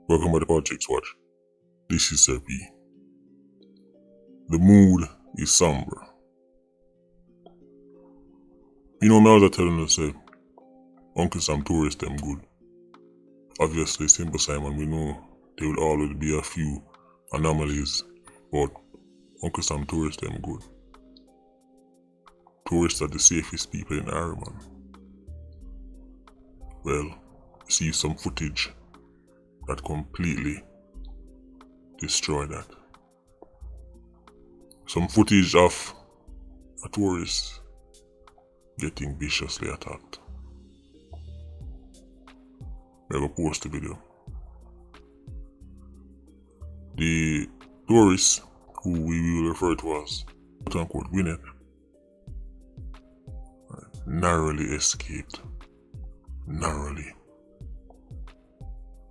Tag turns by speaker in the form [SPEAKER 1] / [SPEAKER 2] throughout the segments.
[SPEAKER 1] Welcome to the Politricks Watch. This is Sir P. The mood is somber. You know, I was telling you, say, Uncle Sam tourists them good. Obviously, Simple Simon, we know there will always be a few anomalies, but Uncle Sam tourists them good. Tourists are the safest people in Ireland. Well, see some footage that completely destroy that. Some footage of a tourist getting viciously attacked. I will post the video. The tourist, who we will refer to as quote unquote Winnet, narrowly escaped. Narrowly.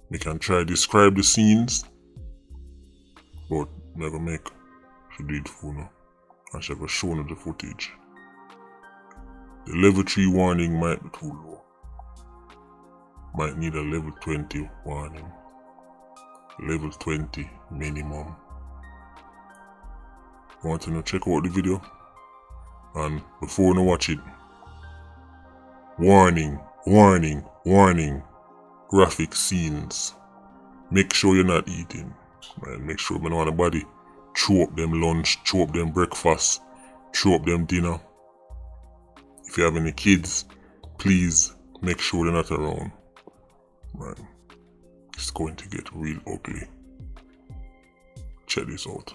[SPEAKER 1] We can try to describe the scenes, but never make she did for now, and she have shown the footage. The level 3 warning might be too low. Might need a level 20 warning. Level 20 minimum. Want to check out the video? And before you watch it, warning, warning, warning. Graphic scenes. Make sure you're not eating. Right? Make sure you don't want nobody throw up them lunch, throw up them breakfast, throw up them dinner. If you have any kids, please make sure they're not around. Right? It's going to get real ugly. Check this out.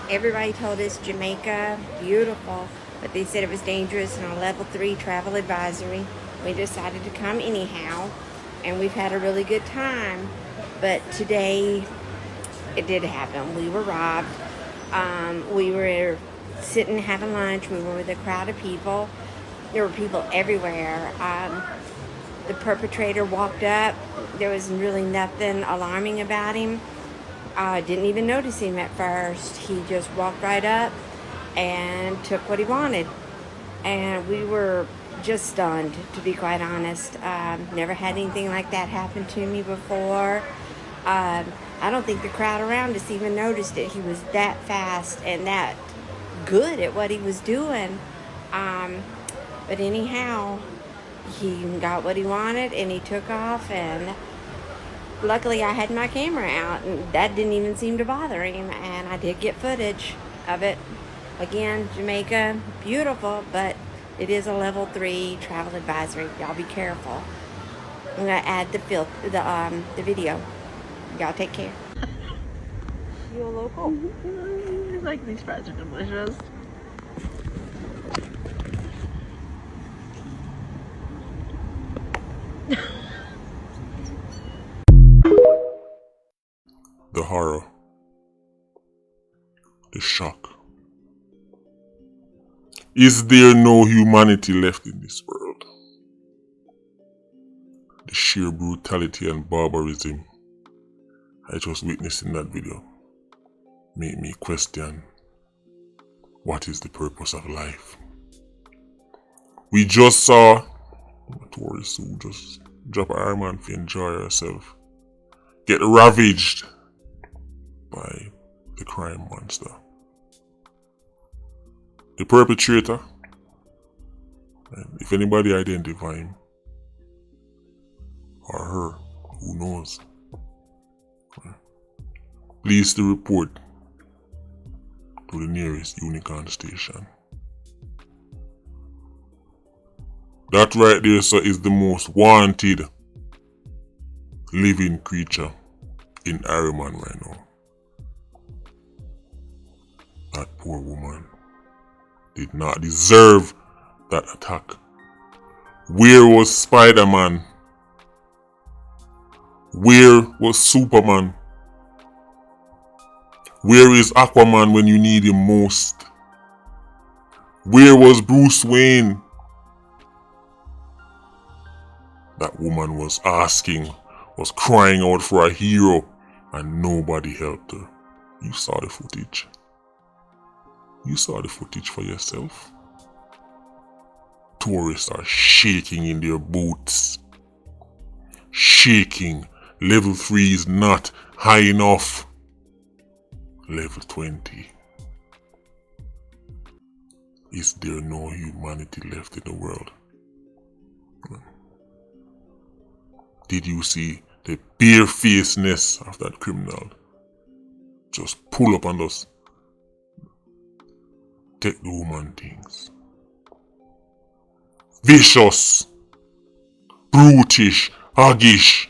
[SPEAKER 2] Everybody told us Jamaica, beautiful, but they said it was dangerous and a level 3 travel advisory. We decided to come anyhow, and we've had a really good time. But today, it did happen. We were robbed. We were sitting having lunch. We were with a crowd of people. There were people everywhere. The perpetrator walked up. There was really nothing alarming about him. I didn't even notice him at first. He just walked right up and took what he wanted. And we were just stunned, to be quite honest. Never had anything like that happen to me before. I don't think the crowd around us even noticed it. He was that fast and that good at what he was doing. But anyhow, he got what he wanted and he took off, and luckily I had my camera out and that didn't even seem to bother him, and I did get footage of it. Again, Jamaica, beautiful, but it is a level 3 travel advisory. Y'all be careful. I'm gonna add the video. Y'all take care. You a local?
[SPEAKER 3] I like these fries are delicious.
[SPEAKER 1] The horror. The shock. Is there no humanity left in this world? The sheer brutality and barbarism I just witnessed in that video made me question, what is the purpose of life? We just saw a tourist who just drop an arm and enjoy herself get ravaged by the crime monster. The perpetrator, if anybody identify him or her, who knows? Please to report to the nearest Unicorn station. That right there, sir, is the most wanted living creature in Ireland right now. That poor woman did not deserve that attack. Where was Spider-Man? Where was Superman? Where is Aquaman when you need him most? Where was Bruce Wayne? That woman was asking, was crying out for a hero, and nobody helped her. You saw the footage. You saw the footage for yourself. Tourists are shaking in their boots. Shaking, Level 3 is not high enough. Level 20. Is there no humanity left in the world? Did you see the barefacedness of that criminal? Just pull up on us. Take the woman things. Vicious. Brutish. Hoggish.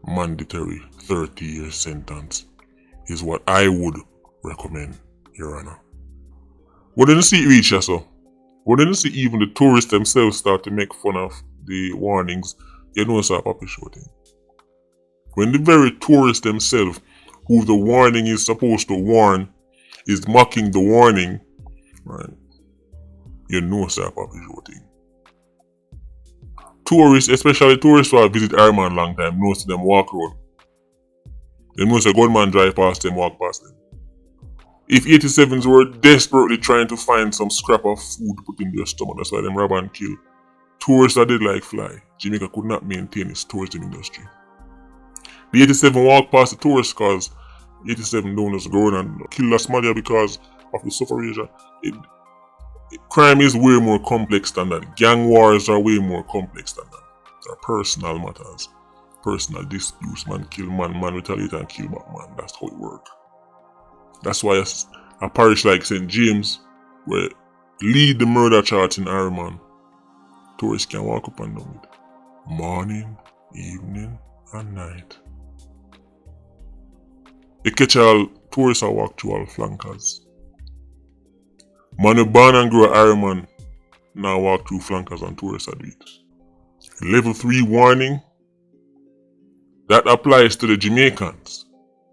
[SPEAKER 1] Mandatory 30-year sentence is what I would recommend, Your Honor. What didn't see it reach us, so? What didn't see even the tourists themselves start to make fun of the warnings? You know, it's a puppy show thing. When the very tourists themselves, who the warning is supposed to warn, is mocking the warning, right? You know, it's a puppy show thing. Tourists, especially tourists who have visited Ireland long time, know them walk road. They know a gunman drive past them, walk past them. If 87s were desperately trying to find some scrap of food to put in their stomach, that's why them rob and kill. Tourists are dead like fly. Jamaica could not maintain its tourism industry. The 87 walk past the tourists cause 87 don't just go and kill a smudger because of the suffrage. Crime is way more complex than that. Gang wars are way more complex than that. They're personal matters. Personal disputes. Man kill man, man retaliate and kill back man. That's how it works. That's why a parish like St. James, where lead the murder charge in Ireland, tourists can walk up and down it. Morning, evening, and night. They catch all tourists that walk through all flankers. Man who born and grow Ireland now walk through flankers and tourists at it. Level 3 warning. That applies to the Jamaicans.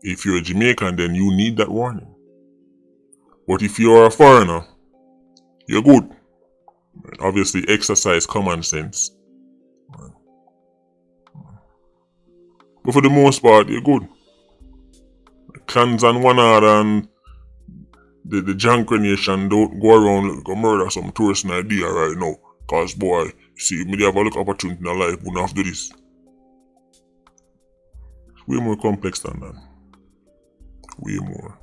[SPEAKER 1] If you're a Jamaican, then you need that warning. But if you're a foreigner, you're good. Obviously, exercise common sense. But for the most part, you're good. Clans and one another and the Jankra Nation don't go around go murder some tourist idea right now. Cause boy, see, me have a look opportunity in life, we don't have to do this. It's way more complex than that. Way more.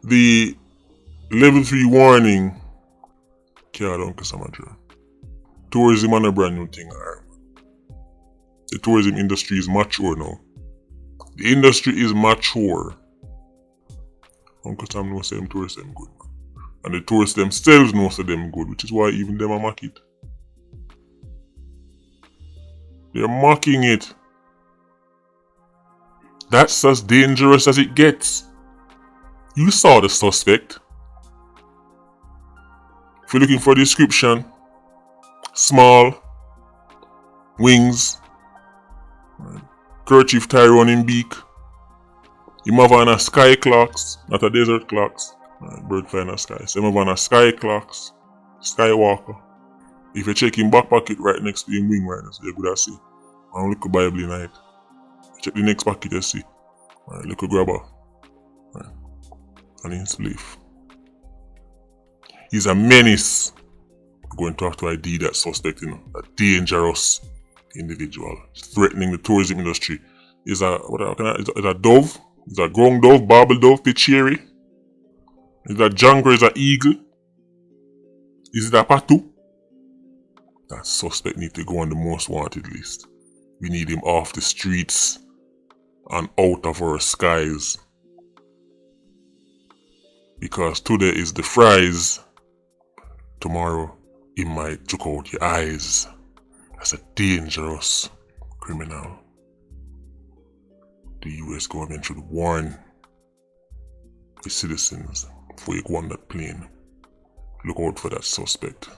[SPEAKER 1] The level 3 warning carried on Cassandra. Tourism is a brand new thing in Ireland. The tourism industry is mature now. The industry is mature. Uncle Sam knows them tourists them good. And the tourists themselves know them good, which is why even them are mock it. They're mocking it. That's as dangerous as it gets. You saw the suspect. If you're looking for a description, small, wings, kerchief tie around him beak. Him have on a sky clocks, not a desert clocks. Bird fly in the sky. So him have on a sky clocks, skywalker. If you check him back pocket right next to him wing right now, so you're good to see. And look at Bible in it. Check the next pocket you see. Look at grabber. And his leaf. He's a menace. We're going to have to ID that suspect, a dangerous individual. Threatening the tourism industry. Is a dove? Is a ground dove, barbel dove, pichieri? Is that jungle? Is a eagle? Is it a patu? That suspect needs to go on the most wanted list. We need him off the streets and out of our skies. Because today is the fries. Tomorrow, he might choke out your eyes. That's a dangerous criminal. The US government should warn the citizens before you go on that plane. Look out for that suspect.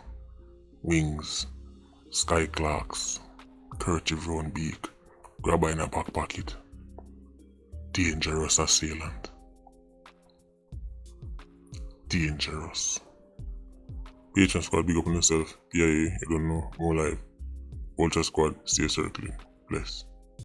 [SPEAKER 1] Wings, sky clocks, kerchief round beak, grabber in a back pocket. Dangerous assailant. Dangerous. Patron Squad, big up on yourself. PIA, you don't know, more live. Ultra Squad, stay circling. Bless.